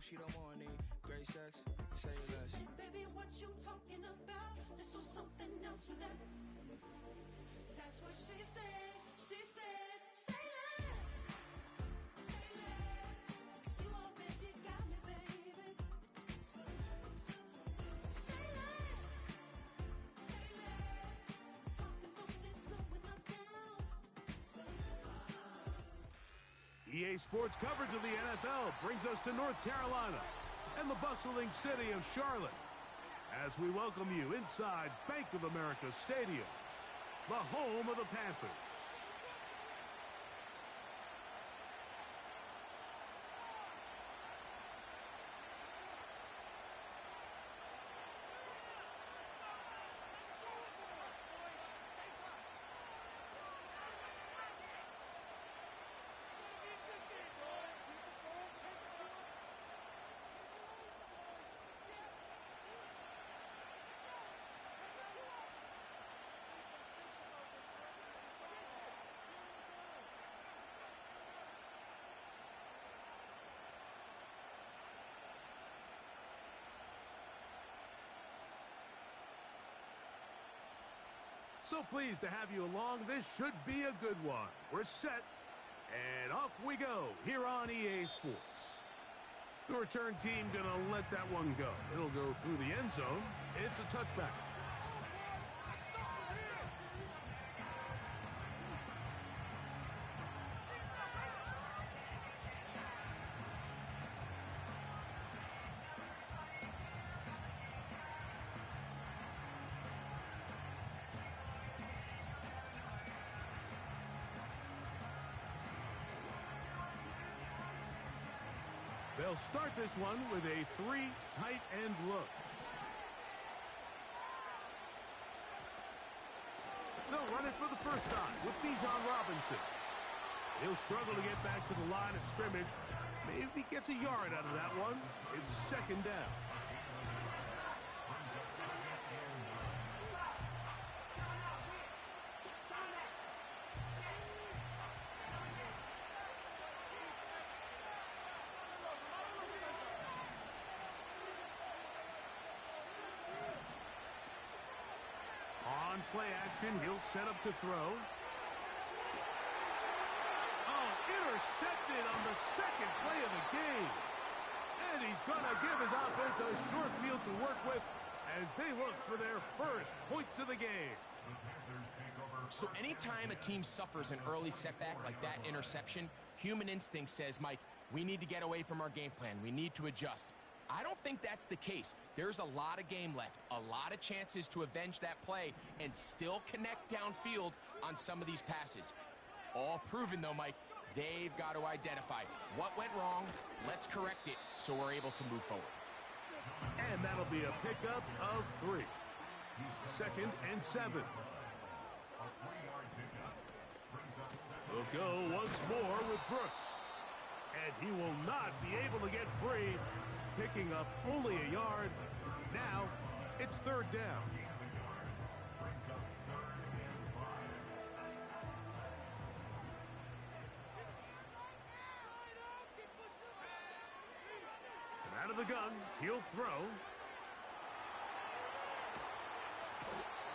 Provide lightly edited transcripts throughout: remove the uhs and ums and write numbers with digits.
she don't want any great sex, say less. Baby, what you talking about? Let's do something else with that. That's what she said. She said, say less. Say less. 'Cause you already got me, baby. Say less. Say less. Talking's only slowing us down. Say less. EA Sports coverage of the NFL brings us to North Carolina and the bustling city of Charlotte as we welcome you inside Bank of America Stadium, the home of the Panthers. So pleased to have you along. This should be a good one. We're set, and off we go here on EA Sports. The return team gonna let that one go. It'll go through the end zone. It's a touchback. They'll start this one with a 3 tight end look. They'll run it for the first time with Bijan Robinson. He'll struggle to get back to the line of scrimmage. Maybe he gets a yard out of that one. It's second down. On play action, he'll set up to throw. Oh, intercepted on the second play of the game. And he's going to give his offense a short field to work with as they look for their first points of the game. So anytime a team suffers an early setback like that interception, human instinct says, Mike, we need to get away from our game plan. We need to adjust. I don't think that's the case. There's a lot of game left, a lot of chances to avenge that play and still connect downfield on some of these passes. All proven, though, Mike, they've got to identify what went wrong, let's correct it so we're able to move forward. And that'll be a pickup of 3. 2nd and 7. We'll go once more with Brooks. And he will not be able to get free, picking up only a yard. Now it's 3rd down. And out of the gun, he'll throw.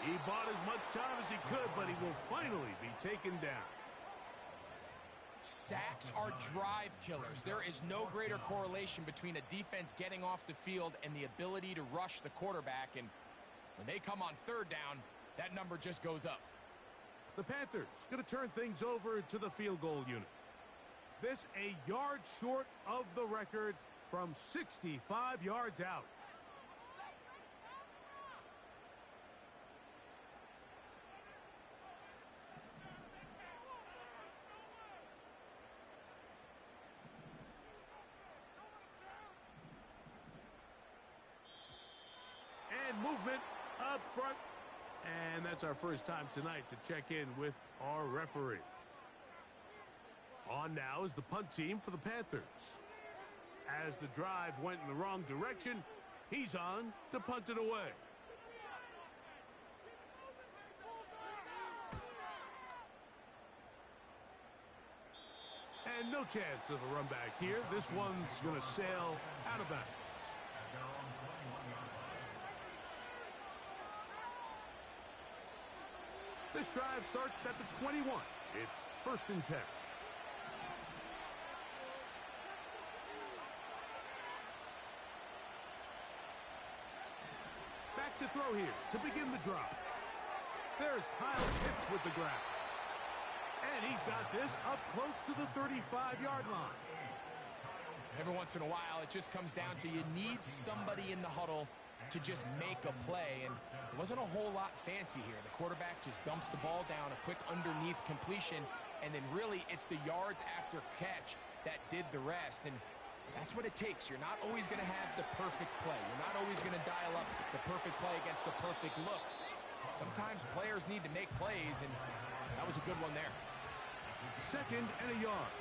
He bought as much time as he could, but he will finally be taken down. Sacks are drive killers. There is no greater correlation between a defense getting off the field and the ability to rush the quarterback. And when they come on 3rd down, that number just goes up. The Panthers going to turn things over to the field goal unit. This a yard short of the record from 65 yards out. And movement up front. And that's our first time tonight to check in with our referee. On now is the punt team for the Panthers. As the drive went in the wrong direction, he's on to punt it away. And no chance of a run back here. This one's going to sail out of bounds. This drive starts at the 21. It's 1st and 10. Back to throw here to begin the drive. There's Kyle Pitts with the grab. And he's got this up close to the 35-yard line. Every once in a while, it just comes down to you need somebody in the huddle to just make a play, and it wasn't a whole lot fancy here. The quarterback just dumps the ball down, a quick underneath completion, and then really it's the yards after catch that did the rest, and that's what it takes. You're not always going to have the perfect play. You're not always going to dial up the perfect play against the perfect look. Sometimes players need to make plays, and that was a good one there. 2nd and a yard.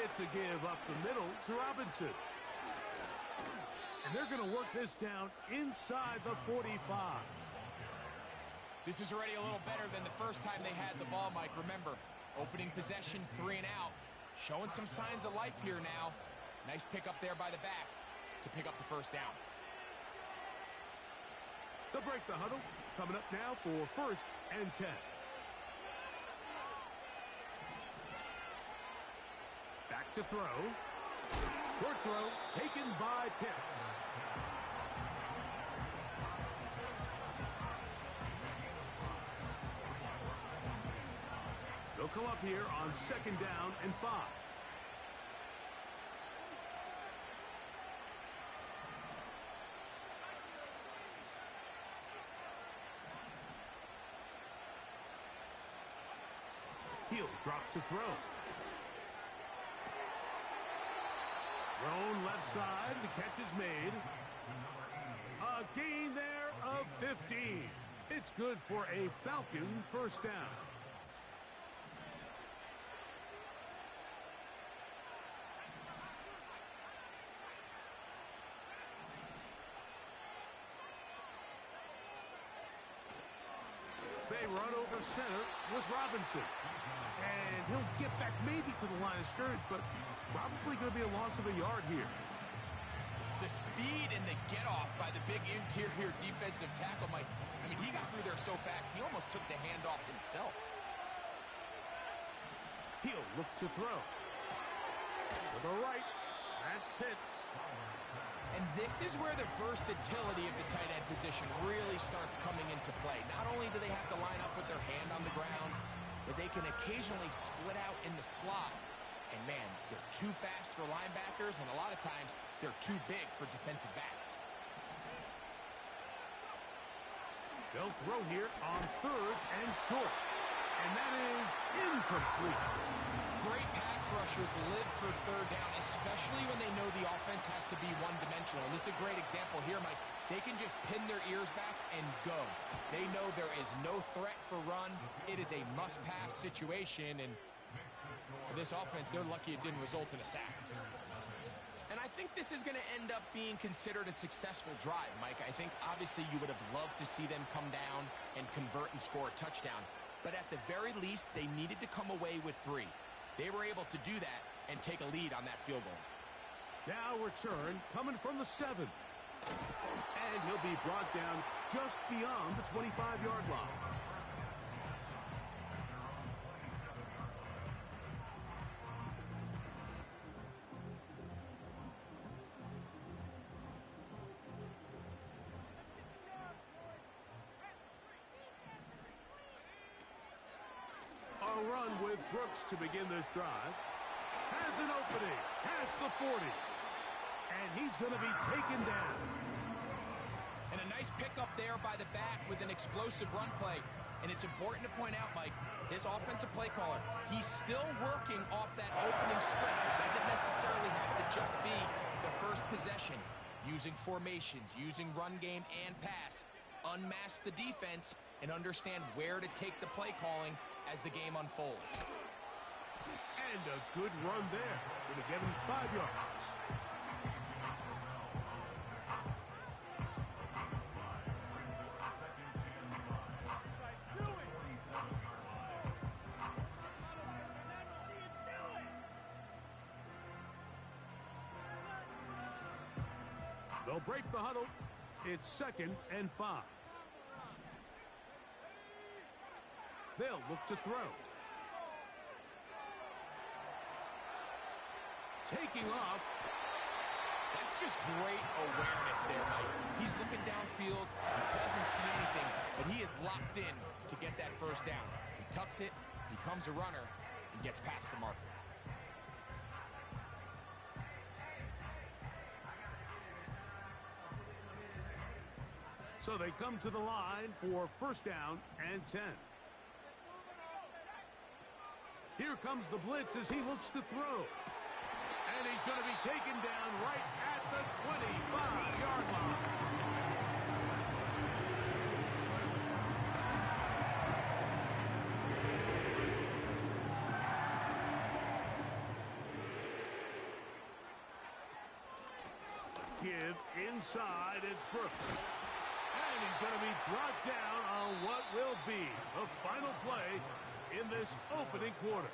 It's a give up the middle to Robinson. And they're going to work this down inside the 45. This is already a little better than the first time they had the ball, Mike. Remember, opening possession, 3 and out. Showing some signs of life here now. Nice pick up there by the back to pick up the 1st down. They'll break the huddle. Coming up now for 1st and 10. Back to throw. Short throw taken by Pitts. They'll come up here on 2nd down and 5. Hill drops to throw. Thrown left side. The catch is made. A gain there of 15. It's good for a Falcon 1st down. They run over center with Robinson. And he'll get back maybe to the line of scrimmage, but probably going to be a loss of a yard here. The speed and the get-off by the big interior defensive tackle, Mike. I mean, he got through there so fast, he almost took the handoff himself. He'll look to throw. To the right. That's Pitts. And this is where the versatility of the tight end position really starts coming into play. Not only do they have to line up with their hand on the ground, but they can occasionally split out in the slot. And man, they're too fast for linebackers, and a lot of times they're too big for defensive backs. They'll throw here on 3rd and short. And that is incomplete. Great pass rushers live for 3rd down, especially when they know the offense has to be one-dimensional. And this is a great example here, Mike. They can just pin their ears back and go. They know there is no threat for run. It is a must-pass situation, and for this offense, they're lucky it didn't result in a sack. And I think this is going to end up being considered a successful drive, Mike. I think, obviously, you would have loved to see them come down and convert and score a touchdown. But at the very least, they needed to come away with 3. They were able to do that and take a lead on that field goal. Now return coming from the 7. And he'll be brought down just beyond the 25-yard line. A run with Brooks to begin this drive. Has an opening. Past the 40. And he's going to be taken down. And a nice pickup there by the back with an explosive run play. And it's important to point out, Mike, this offensive play caller, he's still working off that opening script. It doesn't necessarily have to just be the first possession. Using formations, using run game and pass. Unmask the defense and understand where to take the play calling as the game unfolds. And a good run there. Going to give him 5 yards. They'll break the huddle. It's 2nd and 5. They'll look to throw. Taking off. That's just great awareness there, Mike. He's looking downfield. He doesn't see anything, but he is locked in to get that first down. He tucks it, becomes a runner, and gets past the marker. So they come to the line for 1st down and 10. Here comes the blitz as he looks to throw. And he's going to be taken down right at the 25-yard line. Give inside, it's Brooks. And he's going to be brought down on what will be the final play in this opening quarter.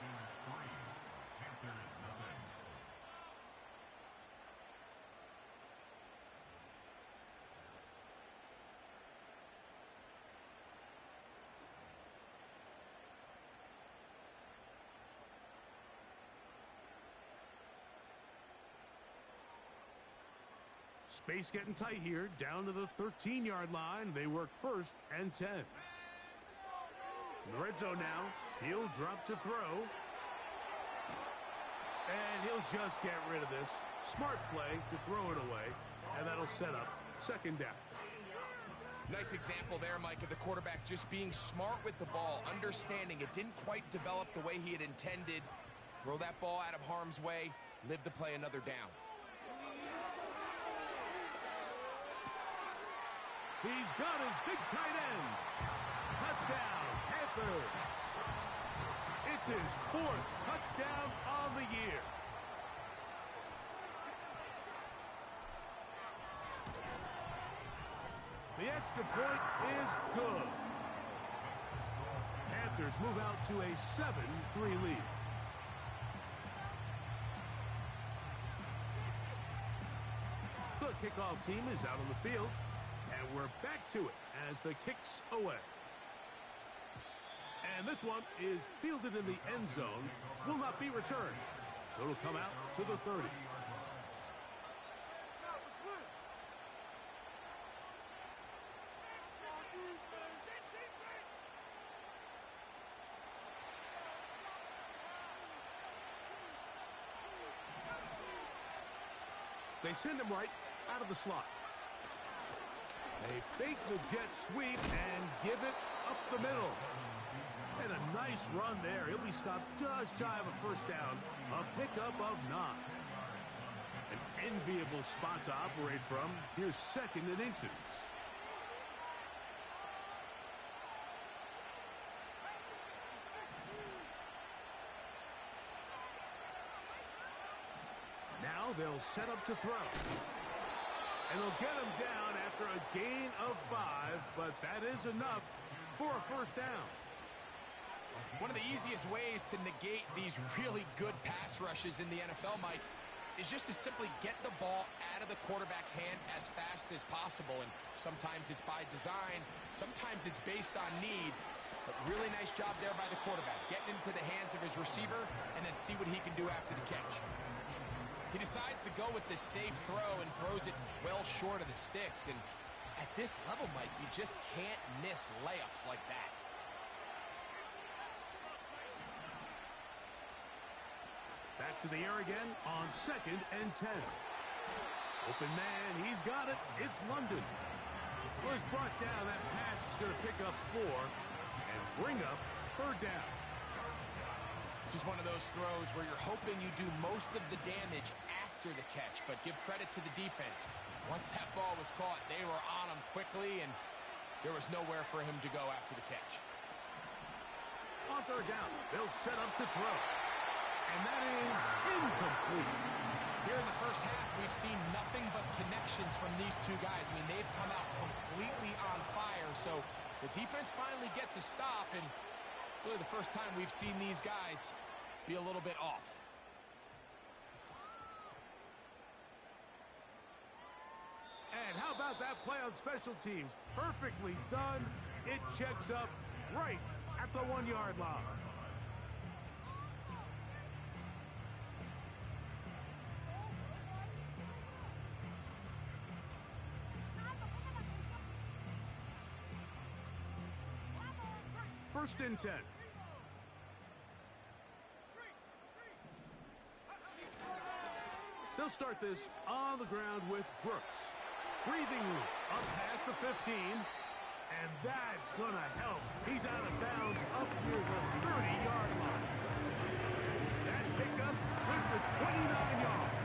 Space getting tight here, down to the 13-yard line. They work 1st and 10. In the red zone now, he'll drop to throw. And he'll just get rid of this. Smart play to throw it away, and that'll set up 2nd down. Nice example there, Mike, of the quarterback just being smart with the ball, understanding it didn't quite develop the way he had intended. Throw that ball out of harm's way, live to play another down. He's got his big tight end. Touchdown, Panthers. It's his 4th touchdown on the year. The extra point is good. Panthers move out to a 7-3 lead. The kickoff team is out on the field. And we're back to it as the kick's away. And this one is fielded in the end zone. Will not be returned. So it'll come out to the 30. They send him right out of the slot. They fake the jet sweep and give it up the middle. And a nice run there. He'll be stopped just shy of a 1st down. A pickup of 9. An enviable spot to operate from. Here's 2nd and inches. Now they'll set up to throw. And they'll get him down after a gain of 5, but that is enough for a 1st down. One of the easiest ways to negate these really good pass rushes in the NFL, Mike, is just to simply get the ball out of the quarterback's hand as fast as possible. And sometimes it's by design, sometimes it's based on need. But really nice job there by the quarterback, getting into the hands of his receiver and then see what he can do after the catch. He decides to go with this safe throw and throws it well short of the sticks. And at this level, Mike, you just can't miss layups like that. Back to the air again on 2nd and 10. Open man, he's got it. It's London. Well, he's brought down. That pass is going to pick up 4 and bring up 3rd down. This is one of those throws where you're hoping you do most of the damage after the catch, but give credit to the defense. Once that ball was caught, they were on him quickly, and there was nowhere for him to go after the catch. On 3rd down, they'll set up to throw. And that is incomplete. Here in the first half, we've seen nothing but connections from these two guys. I mean, they've come out completely on fire, so the defense finally gets a stop, and really the first time we've seen these guys be a little bit off. about that play on special teams? Perfectly done. It checks up right at the 1-yard line. First and 10. They'll start this on the ground with Brooks. Breathing room up past the 15. And that's going to help. He's out of bounds up near the 30-yard line. That pickup good for 29 yards.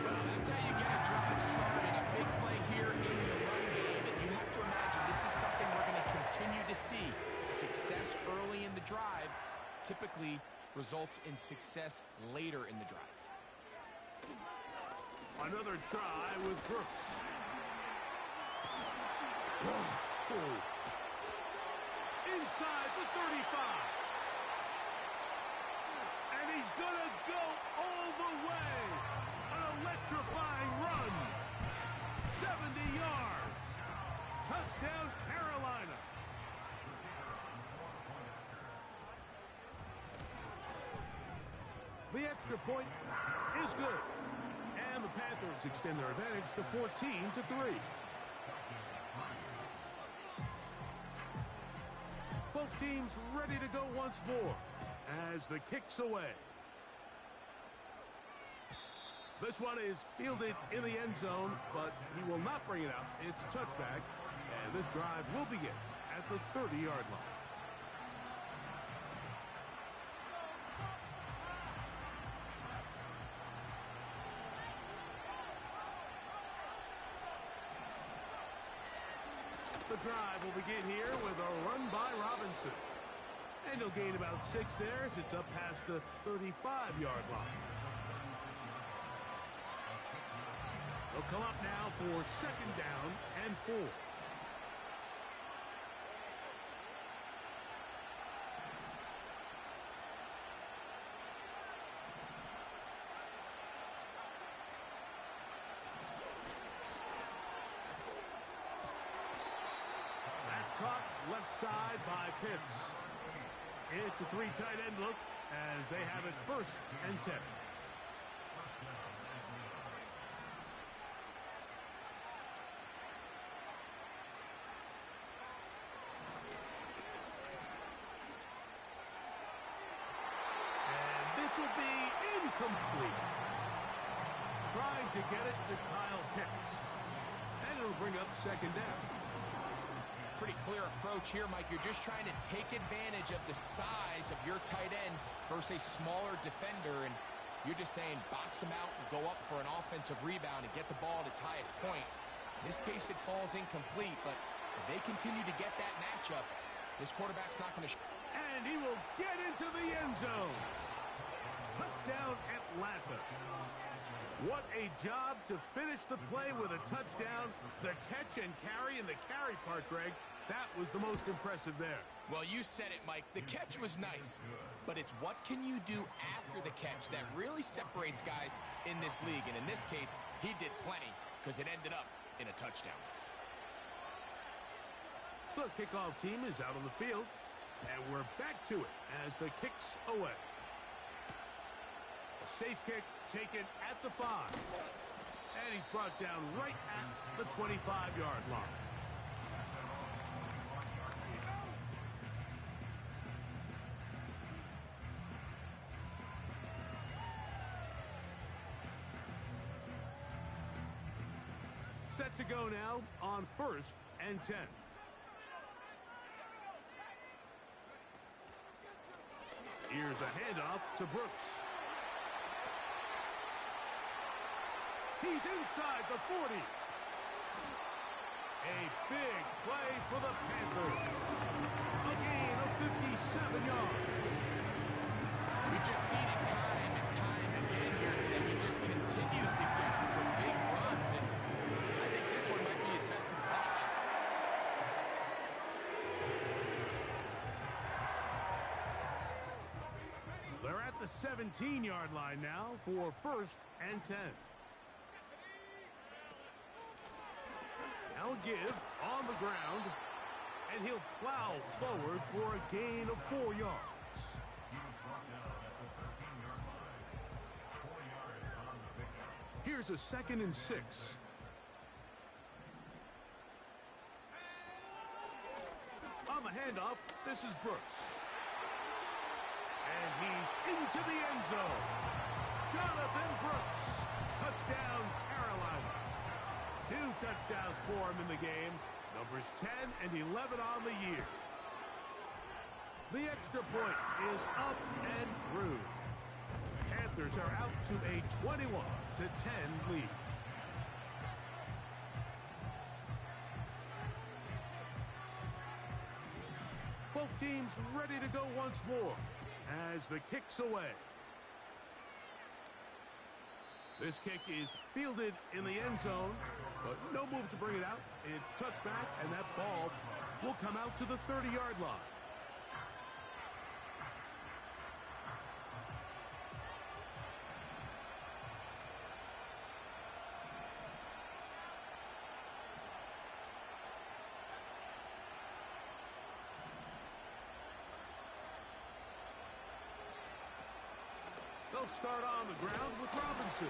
Well, that's how you get a drive started. A big play here in the run game. And you have to imagine this is something we're going to continue to see. Success early in the drive typically results in success later in the drive. Another try with Brooks. Oh. Inside the 35. And he's going to go all the way. An electrifying run. 70 yards. Touchdown, Carolina. The extra point is good. And the Panthers extend their advantage to 14-3. Both teams ready to go once more as the kick's away. This one is fielded in the end zone, but he will not bring it out. It's a touchback, and this drive will begin at the 30-yard line. The drive will begin here with a run by Robinson. And he'll gain about 6 there as it's up past the 35-yard line. They'll come up now for second down and 4. Caught left side by Pitts. It's a 3 tight end look as they have it first and 10. And this will be incomplete. Trying to get it to Kyle Pitts. And it'll bring up second down. Pretty clear approach here, Mike. You're just trying to take advantage of the size of your tight end versus a smaller defender, and you're just saying box him out and go up for an offensive rebound and get the ball at its highest point. In this case, it falls incomplete, but if they continue to get that matchup, this quarterback's not going to... And he will get into the end zone. Touchdown, Atlanta. What a job to finish the play with a touchdown. The catch and carry, and the carry part, Greg, that was the most impressive there. Well, you said it, Mike. The catch was nice, but it's what can you do after the catch that really separates guys in this league. And in this case, he did plenty because it ended up in a touchdown. The kickoff team is out on the field, and we're back to it as the kick's away. A safe kick taken at the 5. And he's brought down right at the 25-yard line. Set to go now on first and 10. Here's a handoff to Brooks. He's inside the 40. A big play for the Panthers. A gain of 57 yards. We've just seen it time and time again here today. He just continues to get them for big runs, and I think this one might be his best of the bunch. They're at the 17-yard line now for first and 10. Now a give on the ground, and he'll plow forward for a gain of 4 yards. Here's a 2nd and 6. On the handoff, this is Brooks. And he's into the end zone. Jonathan Brooks. Touchdown, Carolina. 2 touchdowns for him in the game. Numbers 10 and 11 on the year. The extra point is up and through. Panthers are out to a 21-10 lead. Both teams ready to go once more as the kick's away. This kick is fielded in the end zone, but no move to bring it out. It's touchback, and that ball will come out to the 30-yard line. They'll start on the ground with Robinson.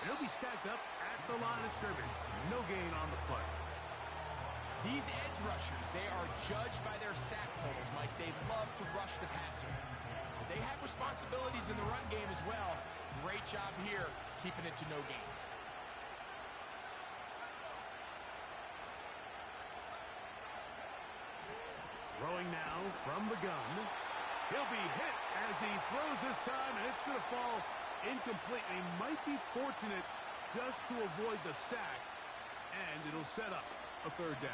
He'll be stacked up at the line of scrimmage. No gain on the play. These edge rushers, they are judged by their sack totals, Mike. They love to rush the passer. But they have responsibilities in the run game as well. Great job here, keeping it to no gain. Throwing now from the gun. He'll be hit as he throws this time, and it's going to fall incomplete. He might be fortunate just to avoid the sack, and it'll set up a 3rd down.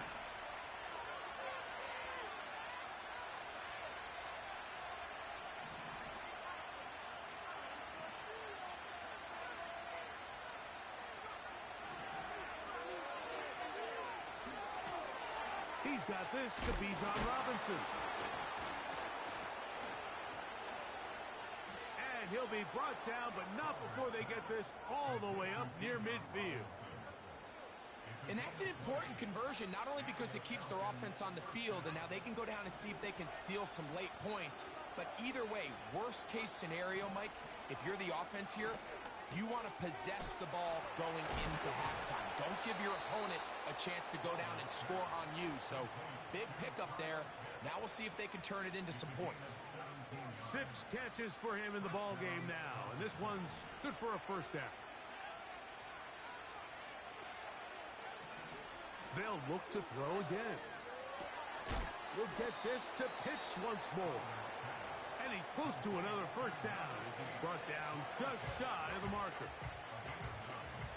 He's got this to Bijan Robinson. And he'll be brought down, but not before they get this all the way up near midfield. And that's an important conversion, not only because it keeps their offense on the field, and now they can go down and see if they can steal some late points. But either way, worst case scenario, Mike, if you're the offense here, you want to possess the ball going into halftime. Don't give your opponent a chance to go down and score on you. So big pickup there. Now we'll see if they can turn it into some points. 6 catches for him in the ball game now, and this one's good for a 1st down. They'll look to throw again. We'll get this to Pitts once more. And he's close to another 1st down as he's brought down just shy of the marker.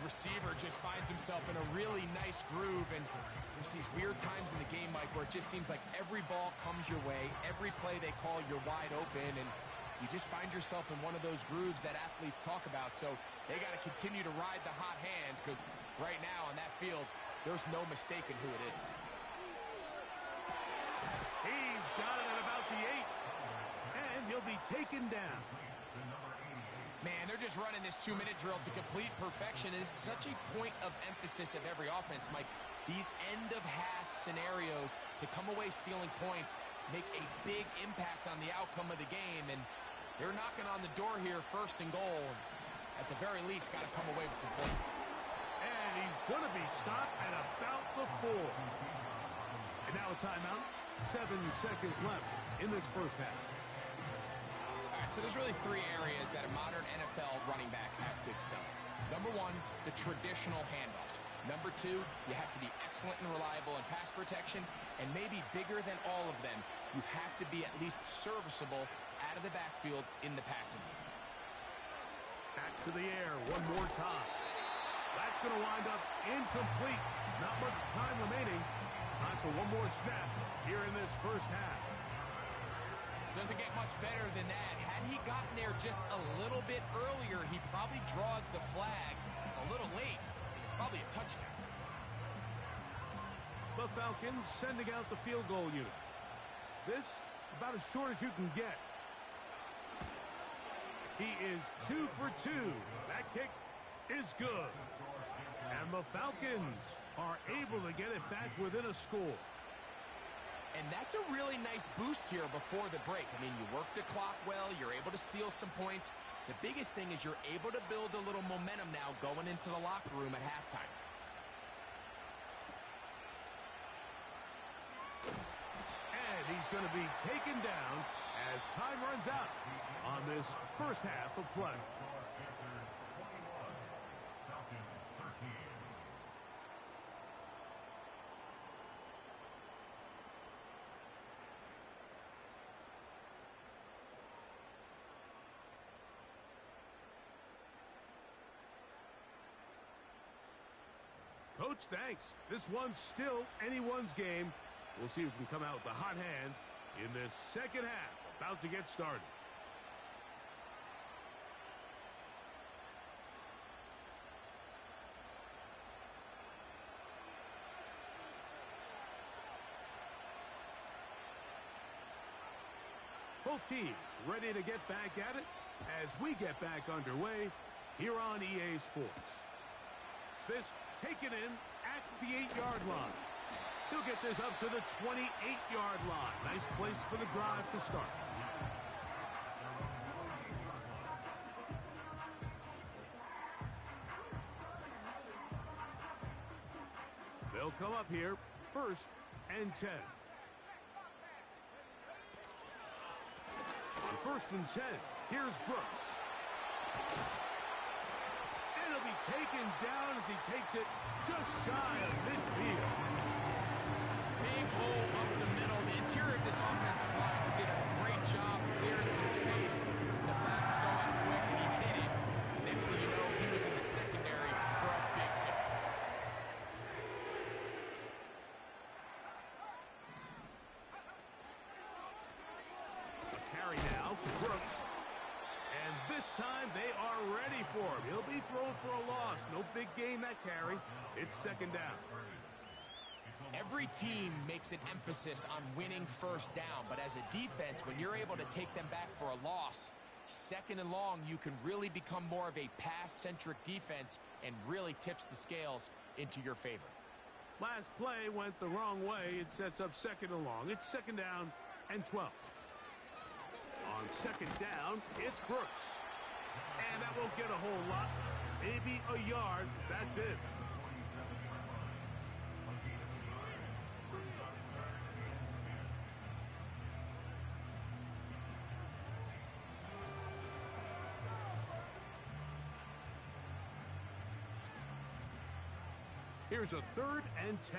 Receiver just finds himself in a really nice groove, and there's these weird times in the game, Mike, where it just seems like every ball comes your way, every play they call, you're wide open, and you just find yourself in one of those grooves that athletes talk about. So they got to continue to ride the hot hand, because right now on that field, there's no mistaking who it is. He's got it at about the 8, and he'll be taken down. Man, they're just running this 2-minute drill to complete perfection. It's such a point of emphasis of every offense, Mike. These end-of-half scenarios to come away stealing points make a big impact on the outcome of the game, and they're knocking on the door here, 1st and goal. At the very least, got to come away with some points. And he's going to be stopped at about the 4. And now a timeout. 7 seconds left in this 1st half. So there's really 3 areas that a modern NFL running back has to excel. Number 1, the traditional handoffs. Number 2, you have to be excellent and reliable in pass protection, and maybe bigger than all of them, you have to be at least serviceable out of the backfield in the passing game. Back to the air one more time. That's going to wind up incomplete. Not much time remaining. Time for one more snap here in this 1st half. Doesn't get much better than that. Had he gotten there just a little bit earlier, he probably draws the flag a little late. It's probably a touchdown. The Falcons sending out the field goal unit. This about as short as you can get. He is 2 for 2. That kick is good. And the Falcons are able to get it back within a score. And that's a really nice boost here before the break. I mean, you work the clock well, you're able to steal some points. The biggest thing is you're able to build a little momentum now going into the locker room at halftime. And he's going to be taken down as time runs out on this first half of play. Coach, thanks. This one's still anyone's game. We'll see who can come out with the hot hand in this second half. About to get started. Both teams ready to get back at it as we get back underway here on EA Sports. This taken in at the 8-yard line. He'll get this up to the 28-yard line. Nice place for the drive to start. They'll come up here, 1st and 10. On 1st and 10, here's Brooks. And he'll be taken down as he takes it just shy of midfield. Big hole up the middle. The interior of this offensive line did a great job clearing some space. The back saw it quick and he hit it. The next thing you know, he was in the secondary for a big hit. A carry now for Brooks. And this time they are ready for him. He'll be thrown for a loss. No big gain that carry. It's 2nd down. Every team makes an emphasis on winning 1st down, but as a defense, when you're able to take them back for a loss, 2nd and long, you can really become more of a pass-centric defense and really tips the scales into your favor. Last play went the wrong way. It sets up 2nd and long. It's 2nd down and 12. On 2nd down, it's Brooks. And that won't get a whole lot. Maybe a yard. That's it. Here's a 3rd and 10.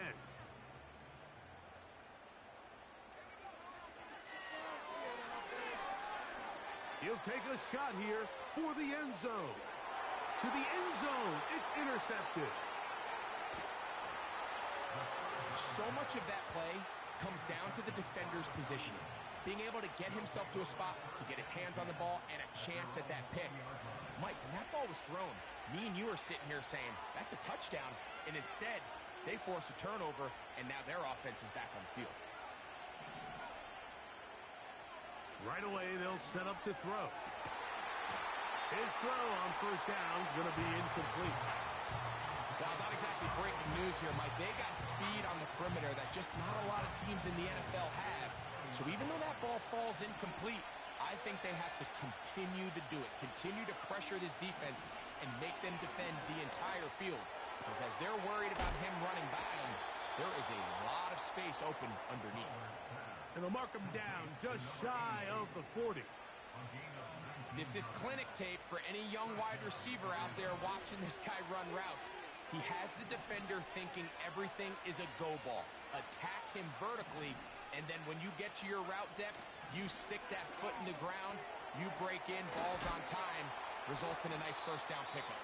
He'll take a shot here for the end zone. To the end zone, it's intercepted. So much of that play comes down to the defender's positioning. Being able to get himself to a spot, to get his hands on the ball, and a chance at that pick. Mike, when that ball was thrown, me and you are sitting here saying, that's a touchdown. And instead, they force a turnover, and now their offense is back on the field. Right away, they'll set up to throw. His throw on 1st down is going to be incomplete. Well, not exactly breaking news here, Mike. They got speed on the perimeter that just not a lot of teams in the NFL have. So even though that ball falls incomplete, I think they have to continue to do it. Continue to pressure this defense and make them defend the entire field. Because as they're worried about him running by them, there is a lot of space open underneath. And they'll mark him down just shy of the 40. This is clinic tape for any young wide receiver out there watching this guy run routes. He has the defender thinking everything is a go ball. Attack him vertically, and then when you get to your route depth, you stick that foot in the ground, you break in, balls on time, results in a nice 1st down pickup.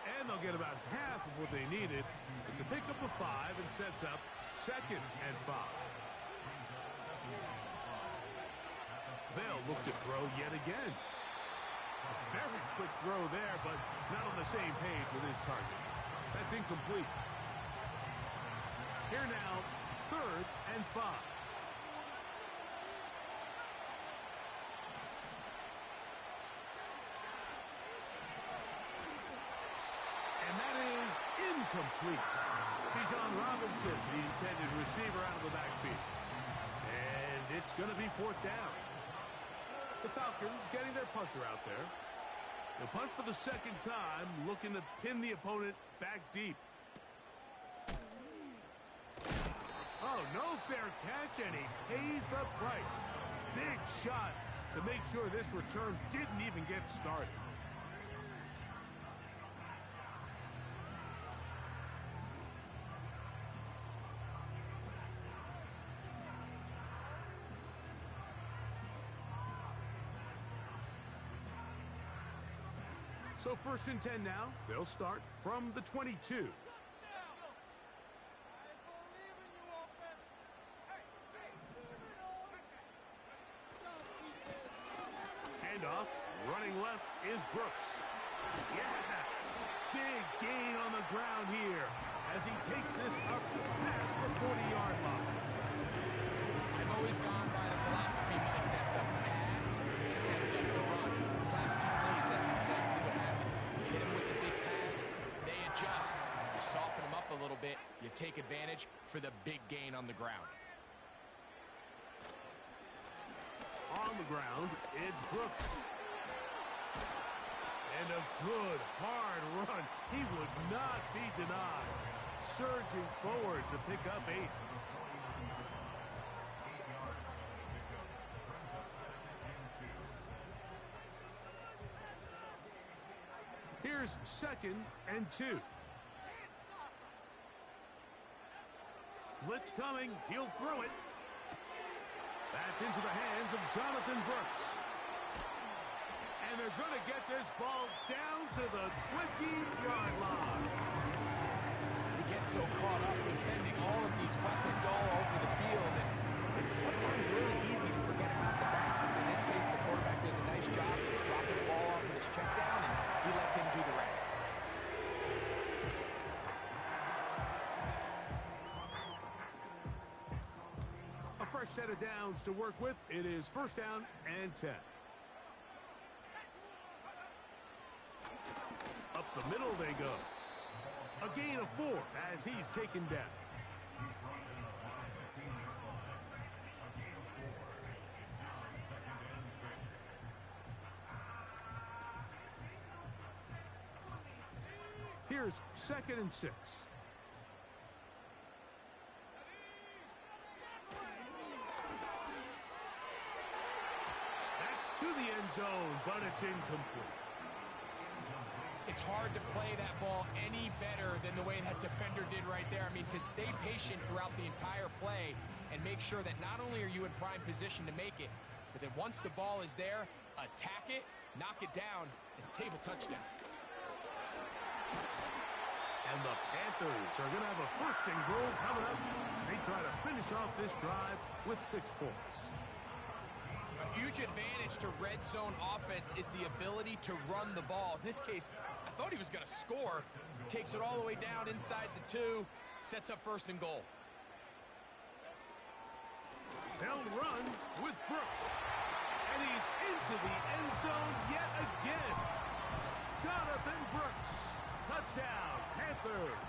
And they'll get about half of what they needed. It's a pickup of 5 and sets up 2nd and 5. They'll look to throw yet again. A very quick throw there, but not on the same page with his target. That's incomplete. Here now, 3rd and 5. And that is incomplete. incomplete. Bijan Robinson, the intended receiver, out of the backfield. And it's going to be fourth down. The Falcons getting their punter out there. They'll punt for the second time, looking to pin the opponent back deep. Oh, no fair catch, and he pays the price. Big shot to make sure this return didn't even get started. So 1st and 10 now. They'll start from the 22. Handoff. Running left is Brooks. Yeah! Big gain on the ground here as he takes this up past the 40-yard line. I've always gone by the philosophy, Mike, that the pass sets up the run. These last two plays, that's exactly what happened. You hit them with the big pass, they adjust. You soften them up a little bit, you take advantage for the big gain on the ground. On the ground, it's Brooks. And a good, hard run. He would not be denied. Surging forward to pick up 8. Here's 2nd and 2. Blitz coming. He'll throw it. That's into the hands of Jonathan Brooks. And they're going to get this ball down to the 20-yard line. We get so caught up defending all of these weapons all over the field, and it's sometimes really easy to forget about the back. In this case, the quarterback does a nice job just dropping the ball off of his check down, and he lets him do the rest. A fresh set of downs to work with. It is 1st down and 10. Up the middle they go. A gain of 4 as he's taken down. Here's 2nd and 6. That's to the end zone, but it's incomplete. It's hard to play that ball any better than the way that defender did right there. I mean, to stay patient throughout the entire play and make sure that not only are you in prime position to make it, but then once the ball is there, attack it, knock it down, and save a touchdown. And the Panthers are going to have a 1st and goal coming up. They try to finish off this drive with 6 points. A huge advantage to red zone offense is the ability to run the ball. In this case, I thought he was going to score. Takes it all the way down inside the 2, sets up 1st and goal. They'll run with Brooks. And he's into the end zone yet again. Jonathan Brooks. Touchdown, Panthers.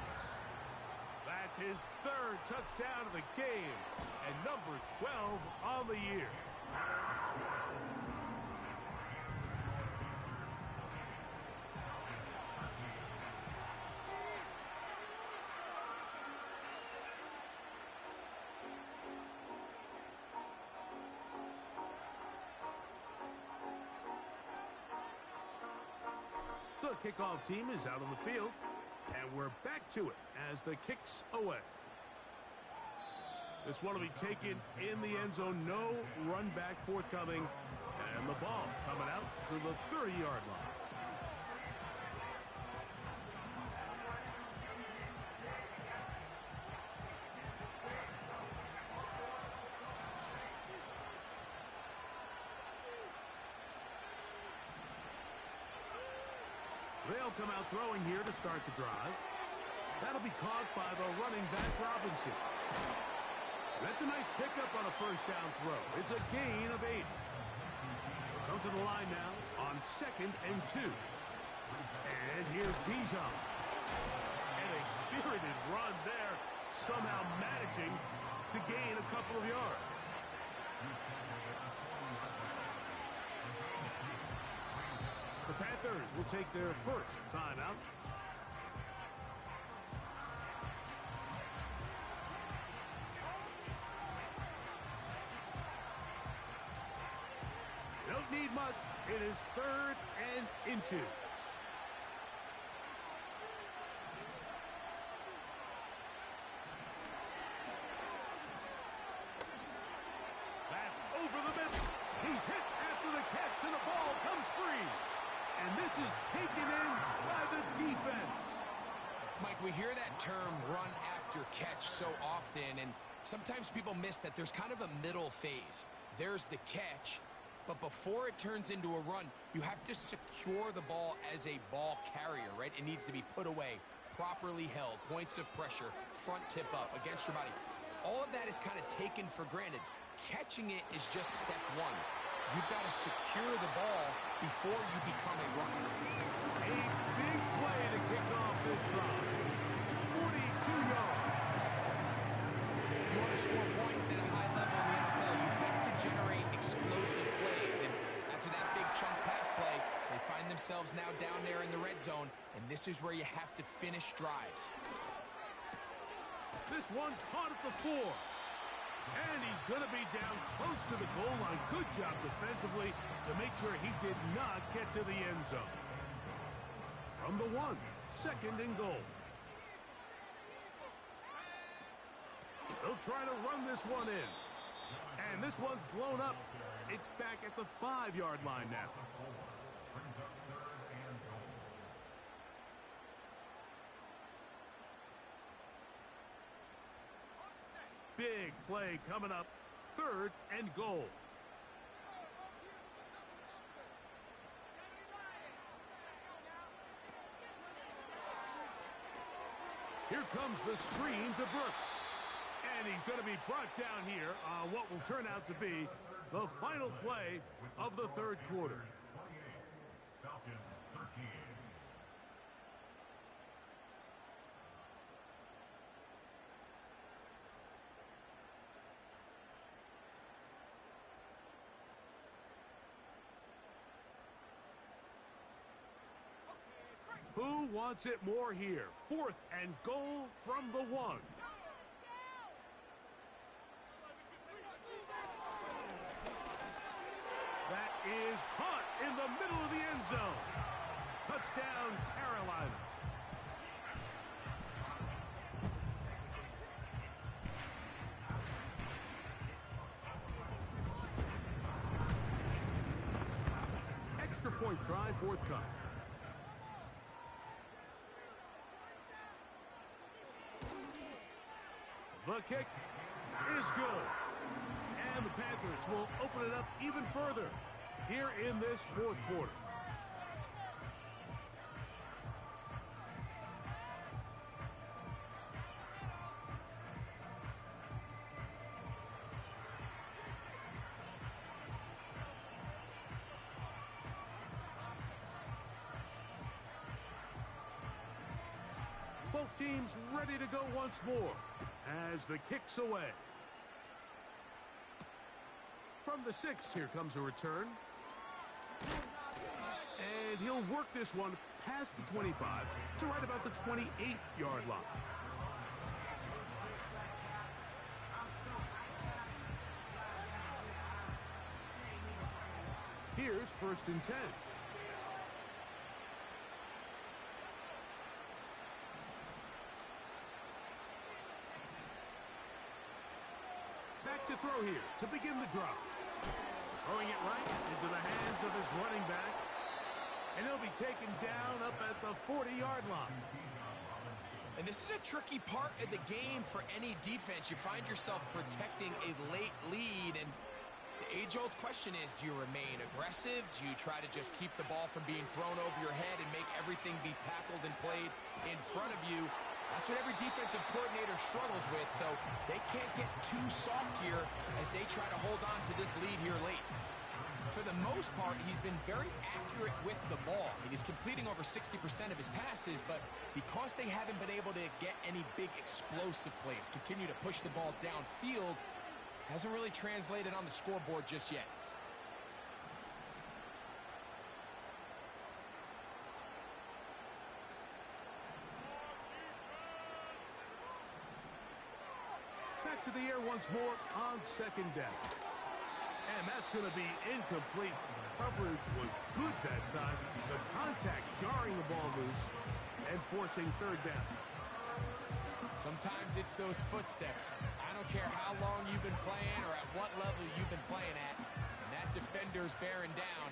That's his 3rd touchdown of the game and number 12 on the year. The kickoff team is out on the field, and we're back to it as the kick's away. This one will be taken in the end zone. No run back forthcoming, and the ball coming out to the 30-yard line. They'll come out throwing here to start the drive. That'll be caught by the running back, Robinson. That's a nice pickup on a 1st down throw. It's a gain of 8. They'll come to the line now on 2nd and 2. And here's Bijan. And a spirited run there, somehow managing to gain a couple of yards. The Panthers will take their first timeout. Don't need much. It is 3rd and inches. That's over the middle. He's hit after the catch, and the ball comes free. And this is taken in by the defense. Mike, we hear that term run after catch so often, and sometimes people miss that there's kind of a middle phase. There's the catch, but before it turns into a run, you have to secure the ball as a ball carrier, right? It needs to be put away, properly held, points of pressure, front tip up against your body. All of that is kind of taken for granted. Catching it is just step one. You've got to secure the ball before you become a runner. A big play to kick off this drive. 42 yards. If you want to score points at a high level in the NFL, you have to generate explosive plays. And after that big chunk pass play, they find themselves now down there in the red zone, and this is where you have to finish drives. This one caught at the 4. And he's going to be down close to the goal line. Good job defensively to make sure he did not get to the end zone. From the 1, 2nd and goal. They'll try to run this one in. And this one's blown up. It's back at the 5-yard line now. Big play coming up. 3rd and goal. Here comes the screen to Brooks. And he's going to be brought down here on what will turn out to be the final play of the 3rd quarter. Who wants it more here? 4th and goal from the 1. That is caught in the middle of the end zone. Touchdown, Carolina. Extra point try forthcoming. The kick is good. And the Panthers will open it up even further here in this 4th quarter. Both teams ready to go once more as the kick's away. From the 6, here comes a return. And he'll work this one past the 25 to right about the 28-yard line. Here's 1st and 10. Back to throw here to begin the drive. Throwing it right into the hands of his running back. And he'll be taken down up at the 40-yard line. And this is a tricky part of the game for any defense. You find yourself protecting a late lead, and the age-old question is, do you remain aggressive? Do you try to just keep the ball from being thrown over your head and make everything be tackled and played in front of you? That's what every defensive coordinator struggles with, so they can't get too soft here as they try to hold on to this lead here late. For the most part, he's been very accurate with the ball. I mean, he's completing over 60% of his passes, but because they haven't been able to get any big explosive plays, continue to push the ball downfield, hasn't really translated on the scoreboard just yet. Back to the air once more on second down. And that's going to be incomplete. Coverage was good that time. The contact jarring the ball loose and forcing third down. Sometimes it's those footsteps. I don't care how long you've been playing or at what level you've been playing at. And that defender's bearing down.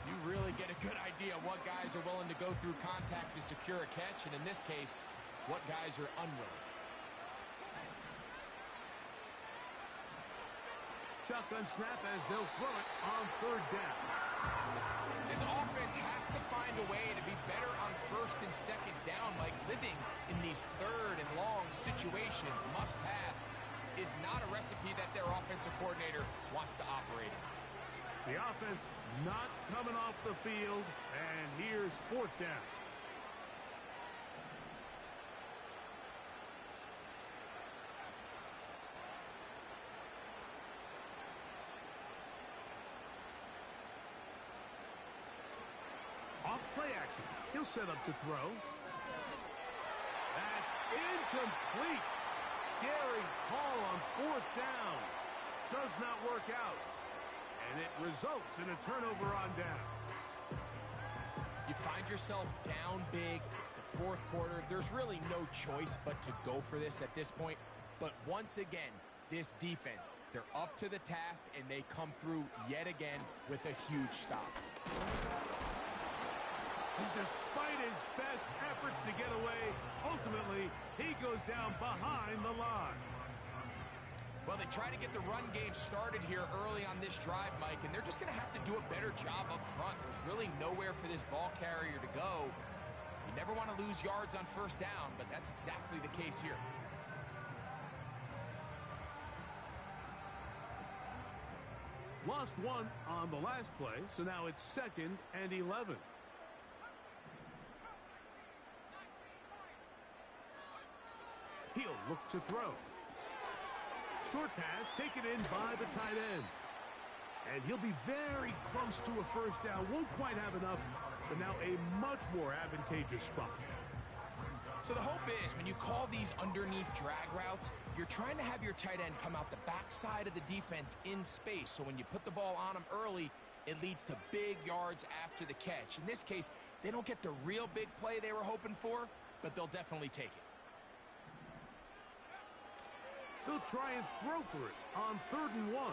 You really get a good idea what guys are willing to go through contact to secure a catch, and in this case, what guys are unwilling. Shotgun snap as they'll throw it on third down. This offense has to find a way to be better on first and second down. Like, living in these third and long situations, must pass, is not a recipe that their offensive coordinator wants to operate in. The offense not coming off the field, and here's fourth down. Off play action. He'll set up to throw. That's incomplete. Daring Hall on fourth down. Does not work out. And it results in a turnover on down. You find yourself down big. It's the fourth quarter. There's really no choice but to go for this at this point. But once again, this defense, they're up to the task, and they come through yet again with a huge stop. And despite his best efforts to get away, ultimately, he goes down behind the line. Well, they try to get the run game started here early on this drive, Mike, and they're just going to have to do a better job up front. There's really nowhere for this ball carrier to go. You never want to lose yards on first down, but that's exactly the case here. Lost one on the last play, so now it's 2nd and 11. He'll look to throw. Short pass taken in by the tight end. And he'll be very close to a first down. Won't quite have enough, but now a much more advantageous spot. So the hope is when you call these underneath drag routes, you're trying to have your tight end come out the backside of the defense in space. So when you put the ball on him early, it leads to big yards after the catch. In this case, they don't get the real big play they were hoping for, but they'll definitely take it. They'll try and throw for it on 3rd and 1.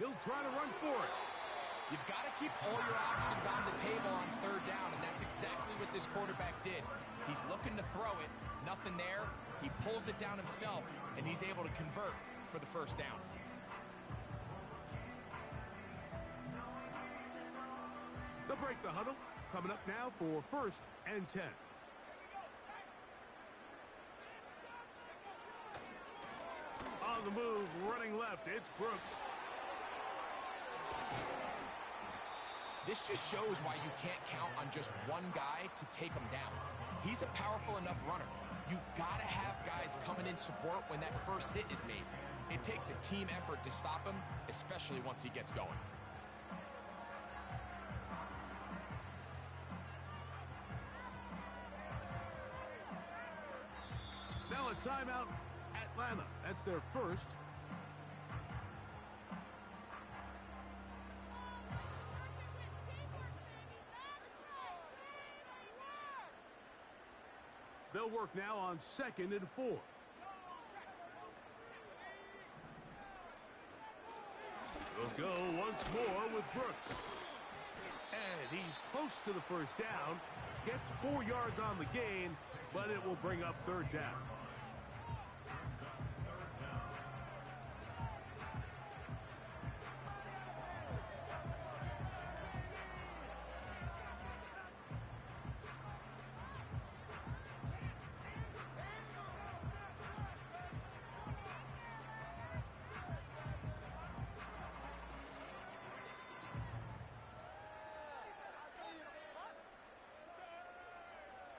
He'll try to run for it. You've got to keep all your options on the table on 3rd down, and that's exactly what this quarterback did. He's looking to throw it, nothing there. He pulls it down himself, and he's able to convert for the first down. They'll break the huddle. Coming up now for 1st and 10. On the move, running left, it's Brooks. This just shows why you can't count on just one guy to take him down. He's a powerful enough runner. You gotta have guys coming in support when that first hit is made. It takes a team effort to stop him, especially once he gets going. Now a timeout, Atlanta. That's their first. They'll work now on 2nd and 4. They'll go once more with Brooks. And he's close to the first down. Gets 4 yards on the gain, but it will bring up 3rd down.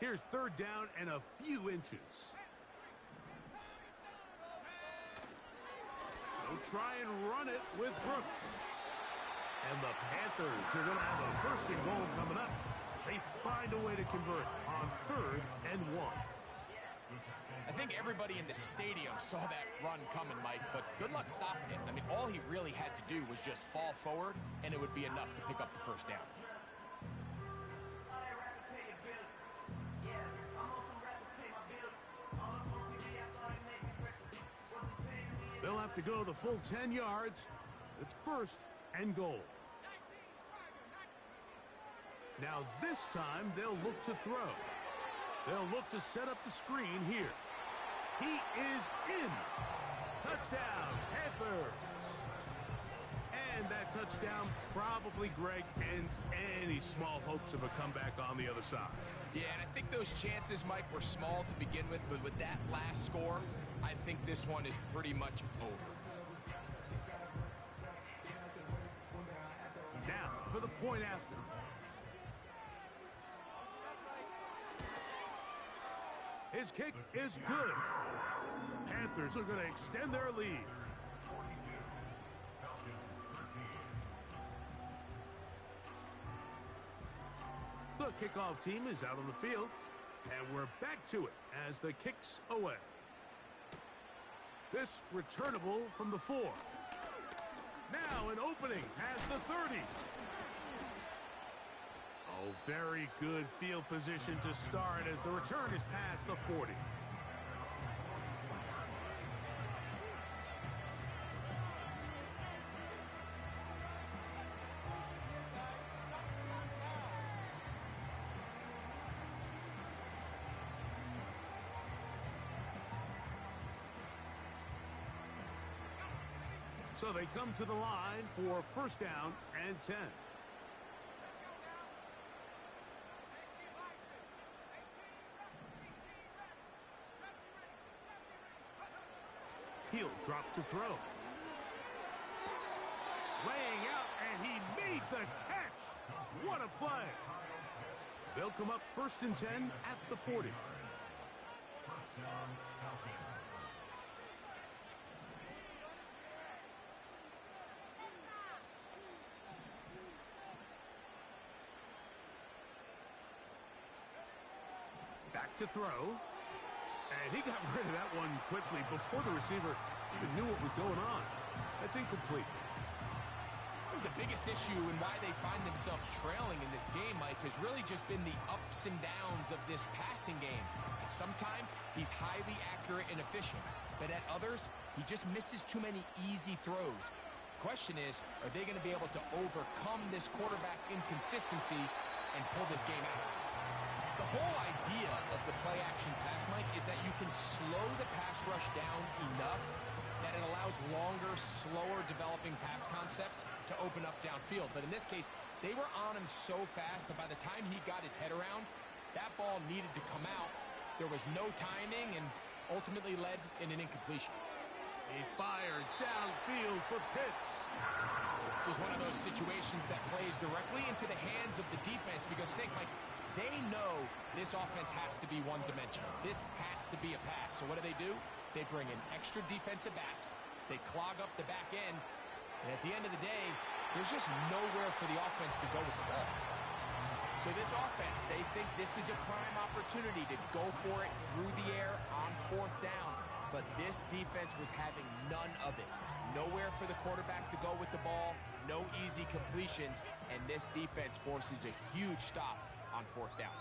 Here's third down and a few inches. They'll try and run it with Brooks. And the Panthers are going to have a first and goal coming up. They find a way to convert on 3rd and 1. I think everybody in the stadium saw that run coming, Mike, but good luck stopping it. I mean, all he really had to do was just fall forward, and it would be enough to pick up the first down. They'll have to go the full 10 yards. It's 1st and goal. Now this time they'll look to throw. They'll look to set up the screen here. He is in. Touchdown, Panthers. And that touchdown probably, Greg, ends any small hopes of a comeback on the other side. Yeah, and I think those chances, Mike, were small to begin with, but with that last score, I think this one is pretty much over. Now for the point after. His kick is good. The Panthers are going to extend their lead. The kickoff team is out on the field, and we're back to it as the kick's away. This returnable from the 4. Now an opening has the 30. Oh, very good field position to start as the return is past the 40. So they come to the line for first down and 10. He'll drop to throw. Laying out, and he made the catch. What a play. They'll come up 1st and 10 at the 40. Back to throw. And he got rid of that one quickly before the receiver even knew what was going on. That's incomplete. I think the biggest issue and why they find themselves trailing in this game, Mike, has really just been the ups and downs of this passing game. And sometimes he's highly accurate and efficient, but at others, he just misses too many easy throws. Question is, are they going to be able to overcome this quarterback inconsistency and pull this game out? The whole idea of the play-action pass, Mike, is that you can slow the pass rush down enough that it allows longer, slower developing pass concepts to open up downfield. But in this case, they were on him so fast that by the time he got his head around, that ball needed to come out. There was no timing and ultimately led in an incompletion. He fires downfield for Pitts. This is one of those situations that plays directly into the hands of the defense because think, Mike, they know this offense has to be one-dimensional. This has to be a pass. So what do? They bring in extra defensive backs. They clog up the back end. And at the end of the day, there's just nowhere for the offense to go with the ball. So this offense, they think this is a prime opportunity to go for it through the air on 4th down. But this defense was having none of it. Nowhere for the quarterback to go with the ball. No easy completions. And this defense forces a huge stop on 4th down.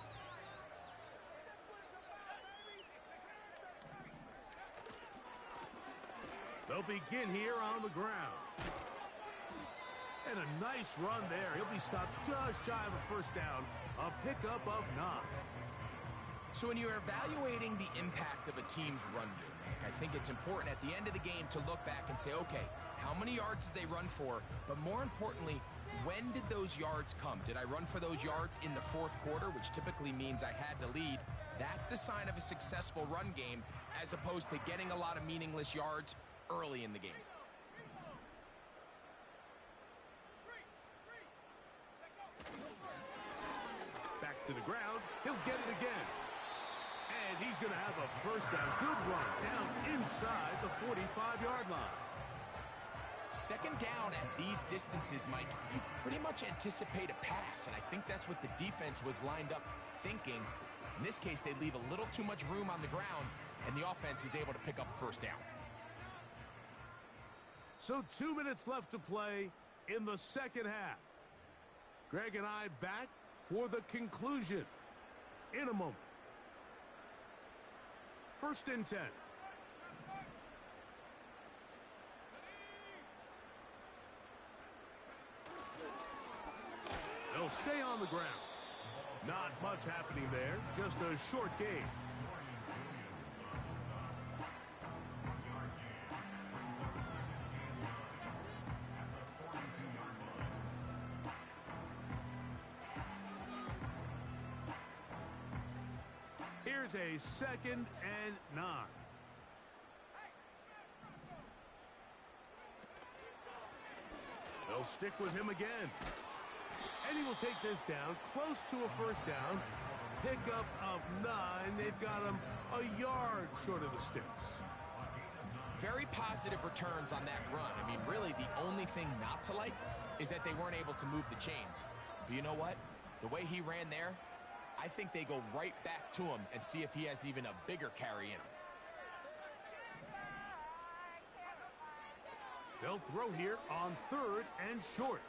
They'll begin here on the ground. And a nice run there. He'll be stopped just shy of a first down. A pickup of 9. So when you're evaluating the impact of a team's run game, I think it's important at the end of the game to look back and say, okay, how many yards did they run for? But more importantly, when did those yards come? Did I run for those yards in the 4th quarter, which typically means I had to lead? That's the sign of a successful run game, as opposed to getting a lot of meaningless yards early in the game. Back to the ground. He'll get it again. And he's going to have a first down. Good run down inside the 45-yard line. Second down at these distances, Mike, you pretty much anticipate a pass, and I think that's what the defense was lined up thinking. In this case, they leave a little too much room on the ground, and the offense is able to pick up a first down. So 2 minutes left to play in the second half. Greg and I back for the conclusion in a moment. First and 10. They'll stay on the ground. Not much happening there, just a short gain. Here's a 2nd and 9. They'll stick with him again. And he will take this down close to a first down. Pickup of 9. They've got him a yard short of the sticks. Very positive returns on that run. I mean, really, the only thing not to like is that they weren't able to move the chains. But you know what? The way he ran there, I think they go right back to him and see if he has even a bigger carry in him. They'll throw here on 3rd and short.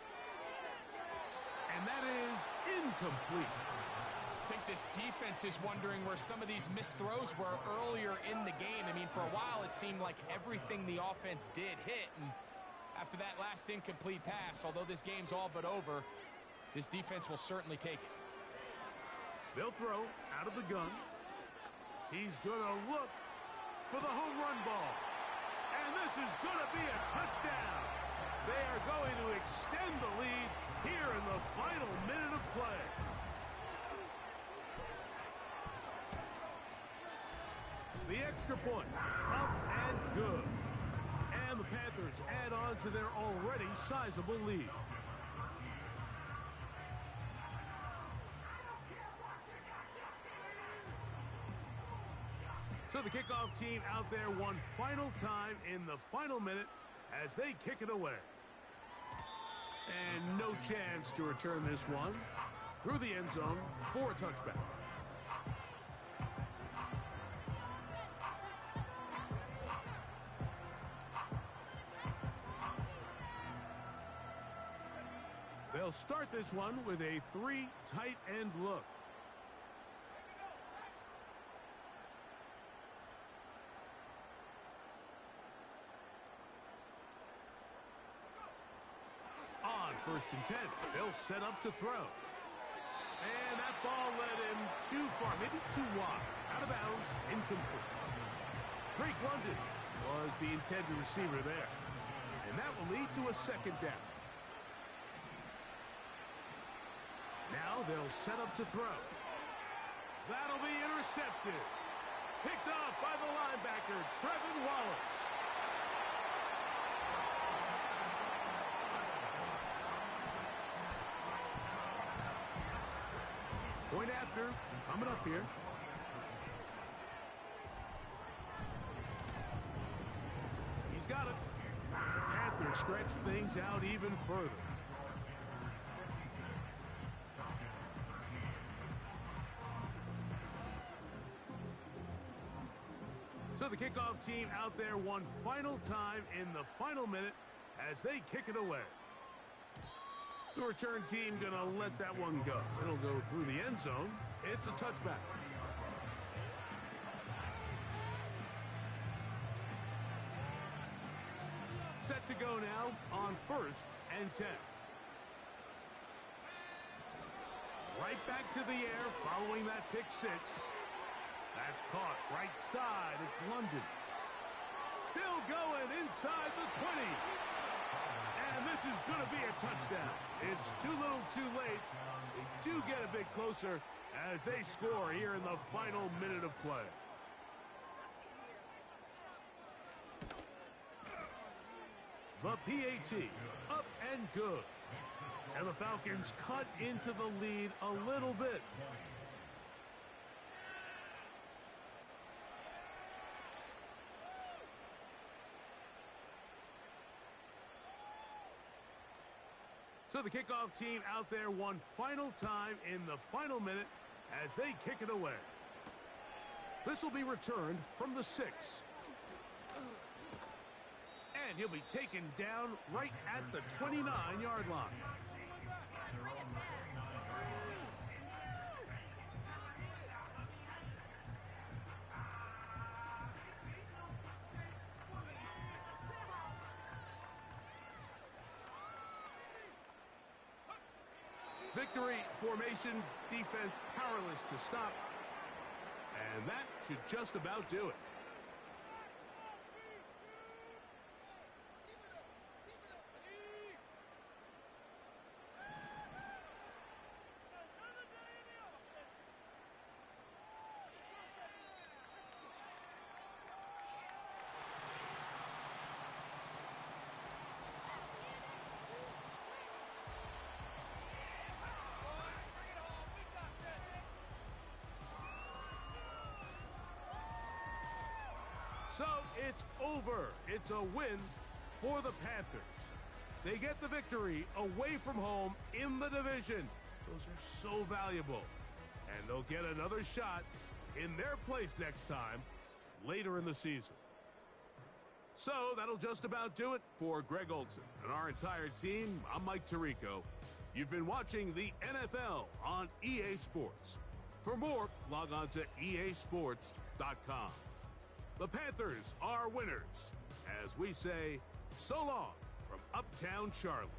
And that is incomplete. I think this defense is wondering where some of these missed throws were earlier in the game. I mean, for a while, it seemed like everything the offense did hit. And after that last incomplete pass, although this game's all but over, this defense will certainly take it. They'll throw out of the gun. He's going to look for the home run ball. And this is going to be a touchdown. They are going to extend the lead here in the final minute of play. The extra point, up and good. And the Panthers add on to their already sizable lead. So the kickoff team out there one final time in the final minute as they kick it away. And no chance to return this one through the end zone for a touchback. They'll start this one with a 3 tight end look. On 1st and 10, they'll set up to throw. And that ball led him too far, maybe too wide. Out of bounds, incomplete. Drake London was the intended receiver there. And that will lead to a 2nd down. Now they'll set up to throw. That'll be intercepted. Picked off by the linebacker, Trevin Wallace. Point after, coming up here. He's got it. Panthers stretch things out even further. So the kickoff team out there one final time in the final minute as they kick it away. The return team going to let that one go. It'll go through the end zone. It's a touchback. Set to go now on 1st and 10. Right back to the air following that pick 6. That's caught right side. It's London. Still going inside the 20. And this is going to be a touchdown. It's too little too late. They do get a bit closer as they score here in the final minute of play. The PAT, up and good. And the Falcons cut into the lead a little bit. So the kickoff team out there one final time in the final minute as they kick it away. This will be returned from the 6. And he'll be taken down right at the 29-yard line. Victory formation, defense powerless to stop. And that should just about do it. So it's over. It's a win for the Panthers. They get the victory away from home in the division. Those are so valuable. And they'll get another shot in their place next time later in the season. So that'll just about do it for Greg Olson and our entire team. I'm Mike Tirico. You've been watching the NFL on EA Sports. For more, log on to easports.com. The Panthers are winners, as we say, so long from Uptown Charlotte.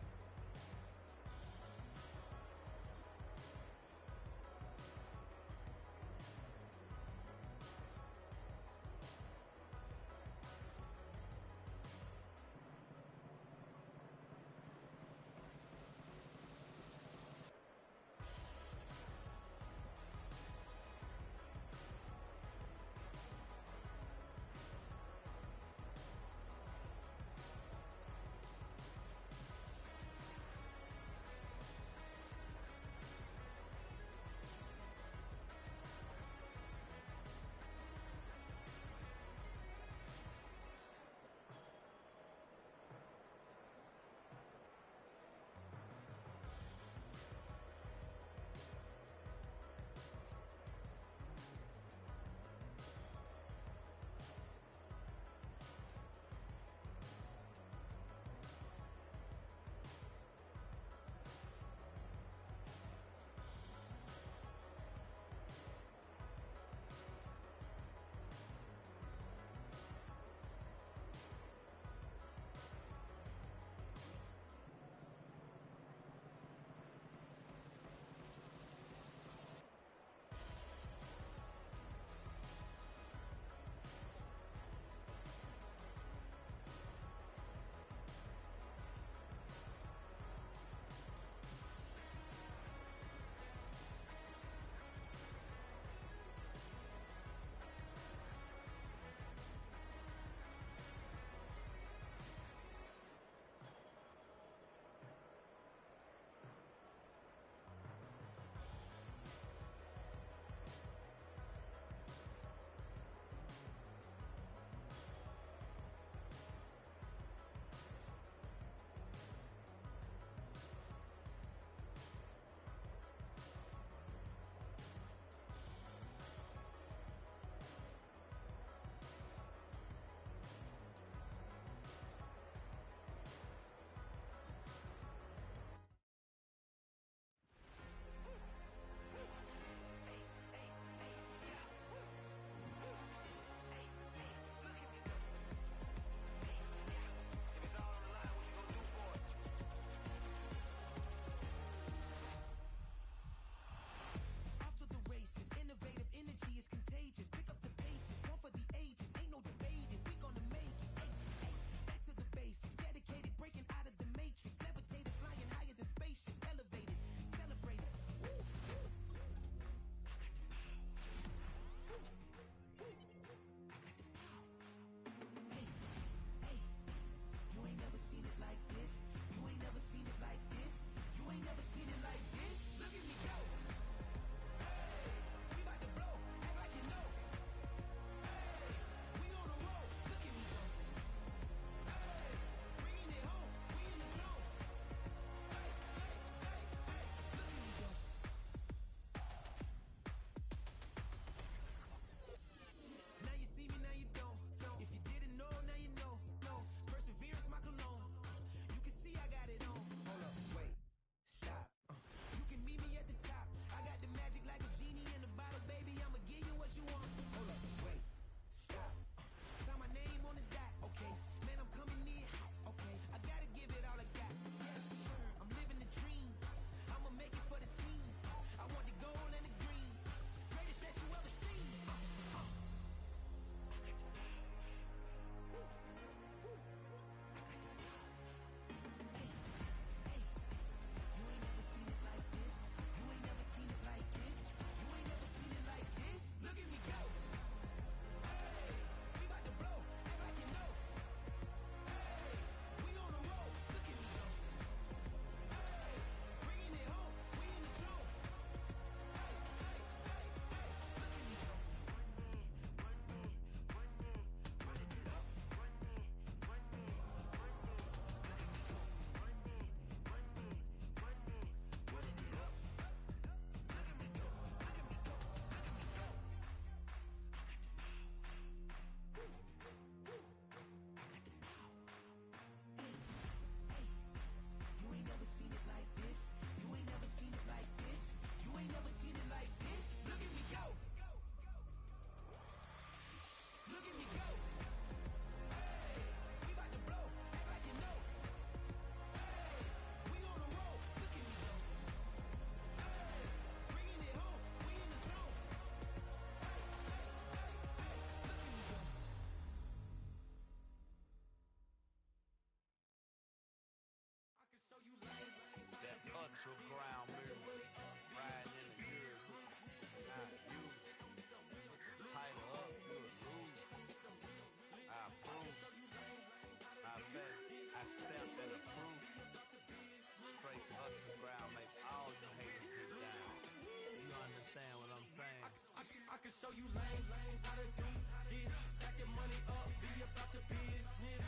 you lame, how to do this. Stack your money up, be about your business.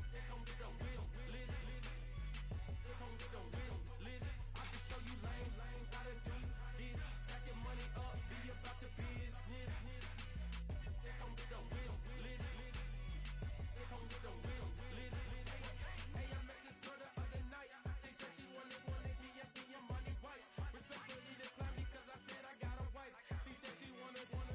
They come with a wish list. They come with a wish list. I can show you lame, how to do this. Stack your money up, be about your business. They come with a wish list. They come with a wish list. Hey, I met this girl the other night. She said she wanted me and money white. Respectfully declined because I said I got a wife. She said she wanted her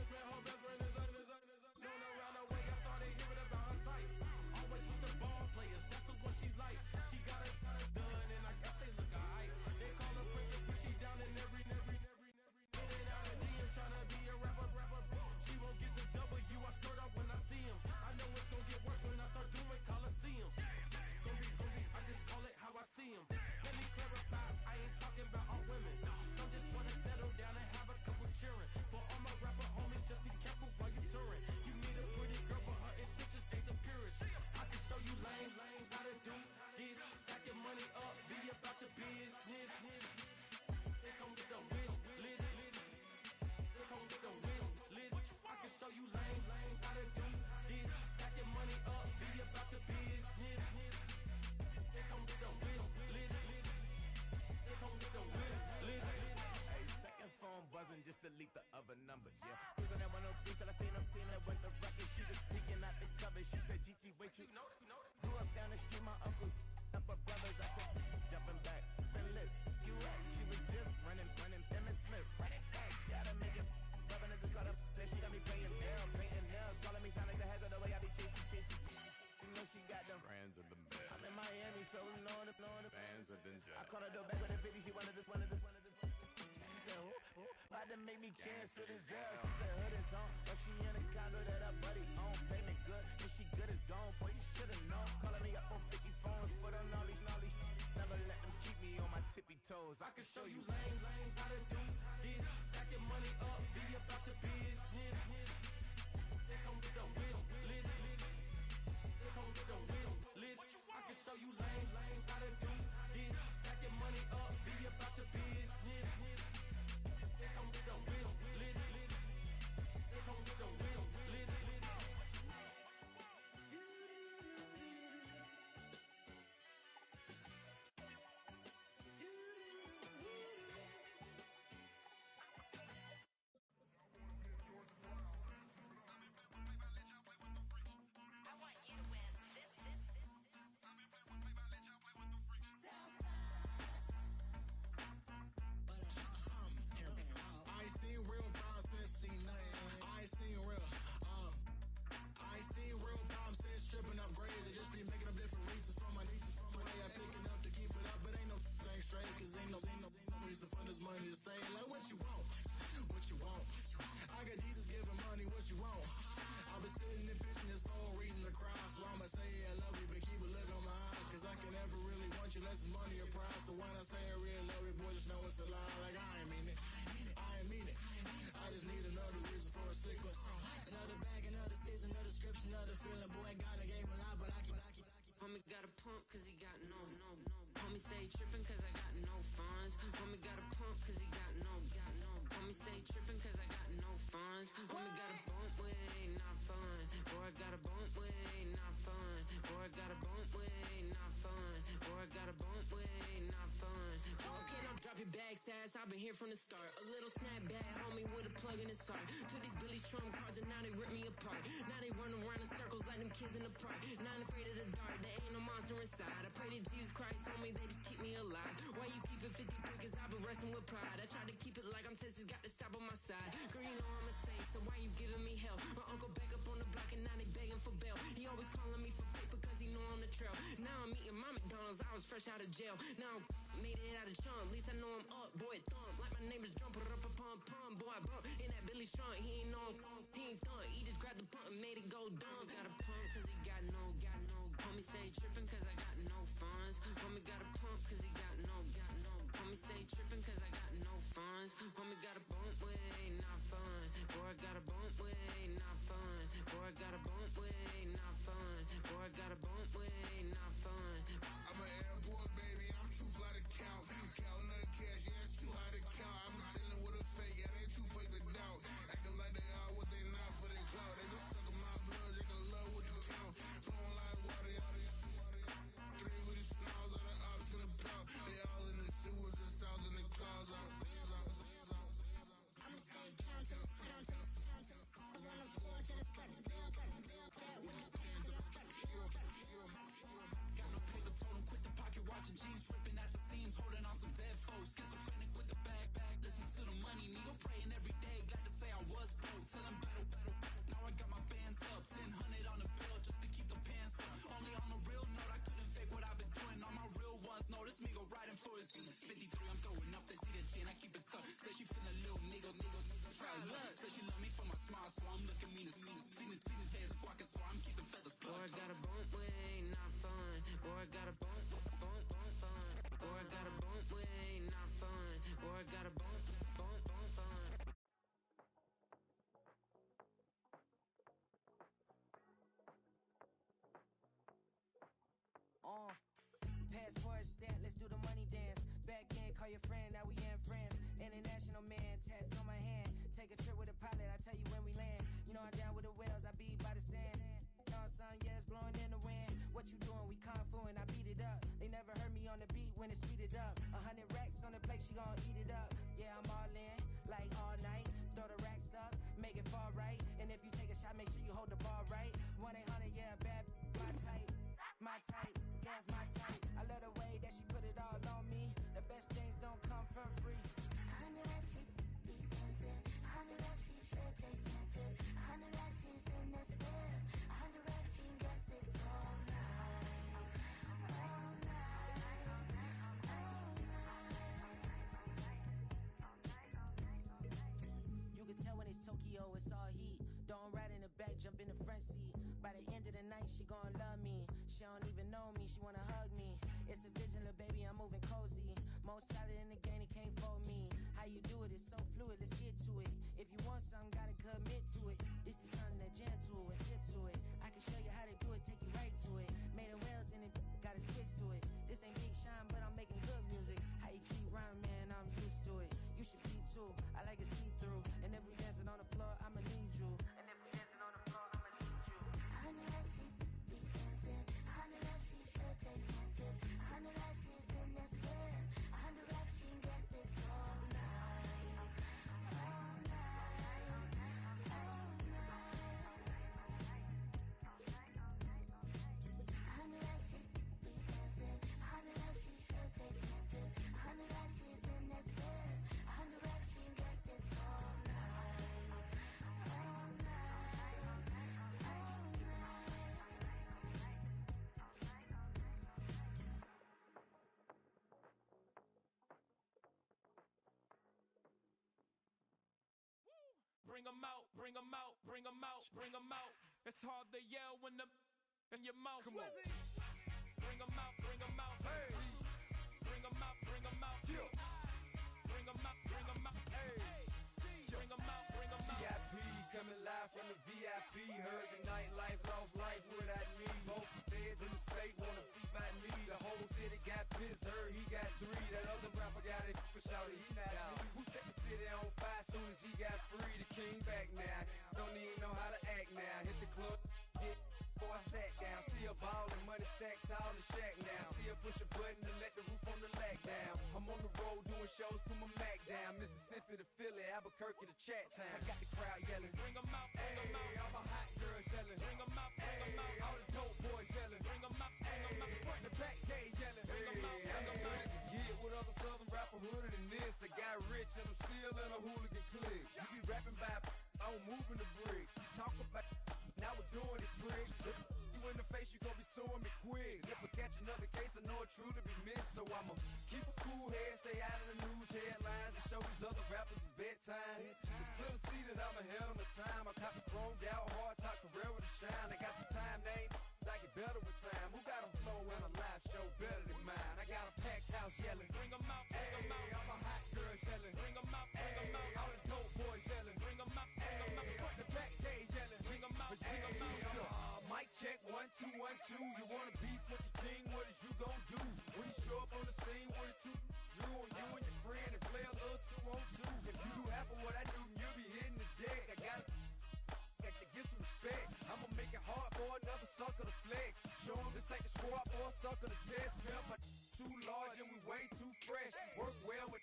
best friend is known around the way. I started hearing about her type. Always with the ball players, that's the one she like. She got it done, and I guess they look alright. They call her princess, but she down in every. In and out of DMs, trying to be a rapper. She won't get the W, I skirt off when I see him. I know it's gonna get worse when I start doing Coliseums. Gonna be, I just call it how I see him. Let me clarify, I ain't talking about all women. Some just wanna settle down and have a couple cheering. For all my rapper homies, just be careful while you touring. You meet a pretty girl, but her intentions ain't the purest. I can show you lame, how to do this. Stack your money up, be about your business. They come with a wish list. They come with a wish list. I can show you lame, how to do this. Stack your money up, be about your business. They come with a wish list. They come with a wish list. Hey, second phone buzzing, just delete the other number, yeah. Cruising at 103 till I seen them team that went the record. She was peeking out the cover. She said, Gigi, wait, you grew up down the street, my uncles up her brothers. I said, jumping back, been lit. You at? She was just running, Emmett Smith, running back. She gotta make it. Rubbing it, just caught up. Then she got me paying down, painting nails, calling me sound like the heads of the way I be chasing. You know she got them Brands of the bed. I'm in Miami, so knowing the Fans of the jet. I caught her door back with a 50, she wanted the. She said, who? About to make me cancel this L. She said, hood is on, but she in a condo that her buddy own. Payment good, and she good as gone. Boy, you should've known. Calling me up on 50 phones, foot on all these. Never let them keep me on my tippy toes. I can show you lame, how to do this. Stack your money up, be about your business. They come with a wish list. They come with a wish list. I can show you lame, how to do this. Stack your money up, be about your business. They come with a wish list. They come with a wish list. Tripping off grades, I just be making up different reasons for my nieces. From my way I pick enough to keep it up, but ain't no thing straight, cause ain't no reason for this money to stay. Like what you want, I got Jesus giving money, what you want? I've been sitting and pitching this for a reason to cry, so I'ma say I love you, but keep a look on my eye, cause I can never really want you unless it's money or pride. So when I say I really love you, boy, just know it's a lie. Like I ain't mean it. I just need another reason for a sickness. Another bag, another season, another description, another feeling. Boy, God, I gave him a lot, but I keep. Homie got a pump cause he got no. Homie stay trippin' cause I got no funds. Homie got a pump cause he got no. Homie stay trippin' cause I got no funds. Homie got a bump with it ain't not fun. Boy, I got a bump with it ain't not fun. Boy, I got a bump with it ain't not fun. Boy, I got a bump with it ain't not fun. Okay, now drop your bag, sass. I've been here from the start. A little snapback, homie, with a plug in his heart. Took these Billy Strum cards and now they rip me apart. Now they run around in circles like them kids in the park. Not afraid of the dark, there ain't no monster inside. I pray to Jesus Christ, homie, they just keep me alive. Why you keep it 53? Cause I've been wrestling with pride. I try to keep it like I'm Texas, got the stop on my side. Girl, you know I'm a saint, so why you giving me hell? My uncle back up on the block and now they begging for bail. He always calling me for paper cause he know I'm the trail. Now I'm eating my McDonald's, I was fresh out of jail. Now I made it out of chump, at least I know I'm up. Boy, thump, like my name is Jumper up a pump. Boy, I bump in that Billy Strong, he ain't know he ain't thump. He just grabbed the pump and made it go dumb. Got a pump cause he got no. Homie stay trippin' cause I got no funds. Homie got a pump cause he got no. Homie stay trippin' cause I got no funds. Homie got a bump with it ain't not fun. Boy, I got a bump with it ain't not fun. Boy, I got a bump with it ain't not fun. Boy, I got a bump with it ain't not fun. I'm an airport baby, I'm too fly to count. Counting the cash, yeah, it's too high to count. I'm dealing with a fake, yeah, they too fake to doubt. Acting like Or I got a bump with ain't not fun. Or I got a bump fun. Or I got a bump with ain't not fun. Or I got a bump fun. Passport stamp, let's do the money dance. Back in, call your friend, now we in France. International man, tats on my hand. Take a trip with a pilot, I tell you when we land. You know I'm down with the whales, I be by the sand. Sun, yeah, it's blowing in the wind. What you doing? We kung fu and I beat it up. They never heard me on the beat when it speeded up. 100 racks on the plate, she gon' eat it up. Yeah, I'm all in, like all night. Throw the racks up, make it fall right. And if you take a shot, make sure you hold the ball right. 1-800, yeah, bad, my type. My type, yeah, it's my type. I love the way that she put it all on me. The best things don't come for free. 100 racks, she be dancing. 100 racks, she should take chances. 100 racks, she's in this bed. 100 racks, she can get this all night. All night. All night. You can tell when it's Tokyo, it's all heat. Don't ride in the back, jump in the front seat. By the end of the night, she gon' love me. She don't even know me, she wanna hug me. It's a vision, little baby, I'm moving cozy. Most solid in the game, it can't fold me. How you do it, it's so fluid, let's get to it. If you want something, gotta commit to it. This is something that gentle and sip to it. I can show you how to do it, take you right to it. Made in Wales and it got a twist to it. This ain't Big Shine, but I'm making good music. How you keep rhyming, man, I'm used to it. You should be too, I like it see-through. And if we dancing on the floor, I'ma need you. And if we dancing on the floor, I'ma need you. 100 racks, she be dancing. 100 racks, she should take chances. 100 racks, she's in this bed. 100 racks, she can get this all night. All night. All night. 100 racks, she be dancing. 100 racks, she should take chances. 100 racks, she's in this bed. 100 racks, she can get this all night. All night. All Bring 'em out, bring 'em out, bring 'em out, bring 'em out. It's hard to yell when the in your mouth. Come on. Bring 'em out, bring 'em out. Hey. Bring 'em out, bring 'em out. Yeah. Bring 'em out, bring 'em out. Hey. Bring 'em out, bring 'em out. VIP coming live from the VIP. Heard the nightlife, lost life without me. Both the feds in the state wanna see by me. The whole city got pissed, heard he got 3. That other rapper got it for shouted, he not out. Who set the city on fire soon as he got free? The king back now. Don't even know how to act now. Hit the club, get before I sat down. Still ballin', money stacked tall in the shack now. Still push a button to let the roof on the lag down. I'm on the road doing shows, put my Mac down. Mississippi to Philly, Albuquerque to Chat Town. I got the crowd yelling. Bring 'em out, bring 'em out. All my hot girls yelling. Bring 'em out, bring 'em out. All the dope boys yelling. Bring 'em out, bring 'em out. Front to back, they yelling. Bring 'em out, bring 'em out. To get with other southern rapper hooded than this. I got rich and I'm still in a hooligan clique. You be rapping by I'm moving the bricks. You talk about now we're doing it quick. If you in the face, you gon' be suing me quick. If I catch another case, I know it truly be missed. So I'ma keep a cool head, stay out of the news headlines, and show these other rappers it's bedtime. It's clear to see that I'm ahead of my time. I caught the chromed out, hard top career to shine. I got some time, they ain't I get better with time. Who got a flow and a live show better than mine? I got a packed house yelling. Bring 'em out, bring 'em out. All my hot girls yelling. Bring 'em out, bring 'em out. All the dope boys yelling. Bring 'em out, bring 'em out. Front to back, they yelling. Bring 'em out, bring 'em out. Mic check, 1 2 1 2. You wanna beef with the king? What is you gon' do when you show up on the scene with a 2 drew on you and your friend and play a little 2-on-2? If you do half of what I do, you'll be hitting the deck. I gotta get some respect. I'ma make it hard for another sucker to flex. Show 'em this ain't the squad for a sucker to test. Pimp, my too large and we way too fresh. Work well with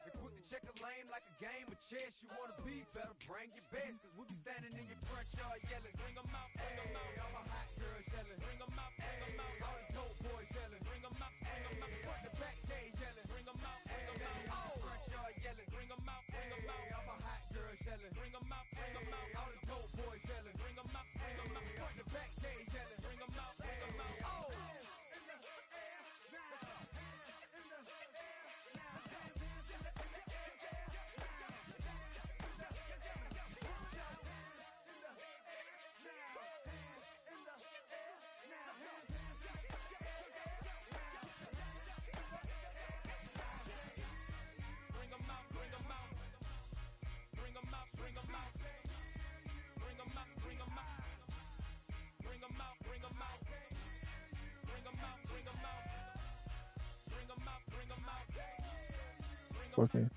and quick to check a lane like a game of chess. You wanna be better, bring your best. Cause we be standing in your front yard yelling. Bring 'em out, bring 'em out. All my hot girls yelling. Bring 'em out, bring 'em out. All the dope boys yelling. Bring 'em out, bring 'em out. Front to back, they yelling. Bring 'em out, bring 'em out. Front yard yelling. Bring 'em out, bring 'em out. All my hot girls yelling. Bring 'em out, bring 'em out. All the dope boys yelling. Bring 'em out, bring 'em out. Front to back, they yelling. Bring 'em out, bring 'em out. fucking